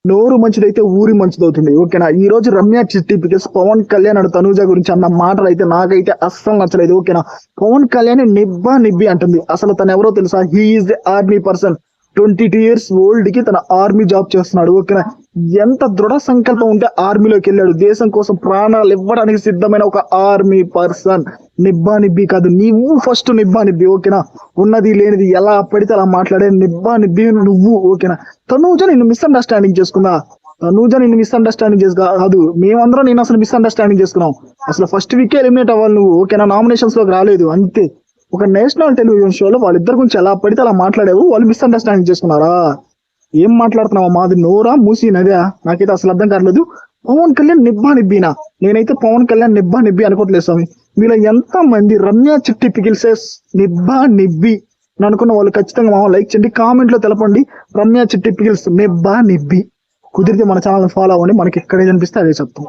నోరు మంచిదైతే ఊరి మంచిదవుతుంది. ఓకేనా. ఈ రోజు రమ్య చిట్టి బికాస్ పవన్ కళ్యాణ్ అండ్ తనూజ గురించి అన్న మాటలు అయితే నాకైతే అస్సలు నచ్చలేదు. ఓకేనా. పవన్ కళ్యాణ్ నిబ్బా నిబ్బి అంటుంది. అసలు తను ఎవరో తెలుసా? He is the army person. 22 years old కి తన ఆర్మీ జాబ్ చేస్తున్నాడు. ఓకేనా. ఎంత దృఢ సంకల్పం ఉంటే ఆర్మీలోకి వెళ్ళాడు. దేశం కోసం ప్రాణాలు ఇవ్వడానికి సిద్ధమైన ఒక ఆర్మీ పర్సన్. నిబ్బా నిబ్బి కాదు, నీవు ఫస్ట్ నిబ్బా నిబ్బి. ఓకేనా. ఉన్నది లేనిది ఎలా పడితే అలా మాట్లాడే నిబ్బా నిబ్బి నువ్వు. ఓకేనా. తనూజ నిన్ను మిస్అండర్స్టాండింగ్ చేసుకుందా? తనూజ నిన్ను మిస్అండర్స్టాండింగ్ కాదు, మేమందరం నేను అసలు మిస్అండర్స్టాండింగ్ చేసుకున్నాం. అసలు ఫస్ట్ వీక్ ఎలిమినేట్ అవ్వాలి నువ్వు. ఓకేనా. నామినేషన్స్ లోకి రాలేదు అంతే. ఒక నేషనల్ టెలివిజన్ షోలో వాళ్ళిద్దరి గురించి ఎలా పడితే అలా మాట్లాడావు, వాళ్ళు మిస్అండర్స్టాండింగ్ చేసుకున్నారా? ఏం మాట్లాడుతున్నావా? మాది నోరా మూసి నదా? నాకైతే అసలు అర్థం కావట్లేదు. పవన్ కళ్యాణ్ నిబ్బా నిబ్బినా? నేనైతే పవన్ కళ్యాణ్ నిబ్బా నిబ్బి అనుకోవట్లేదు స్వామి. మీలో ఎంత మంది రమ్య చిట్టి పికిల్సెస్ నిబ్బా నిబ్బి అనుకున్న వాళ్ళు ఖచ్చితంగా మా లైక్ చేయండి, కామెంట్ లో తెలపండి. రమ్య చిట్టి పికిల్స్ నిబ్బా నిబ్బి. కుదిరితే మన ఛానల్ ఫాలో అవ్వండి. మనకి ఎక్కడ కనిపిస్తే అదే చెప్తాం.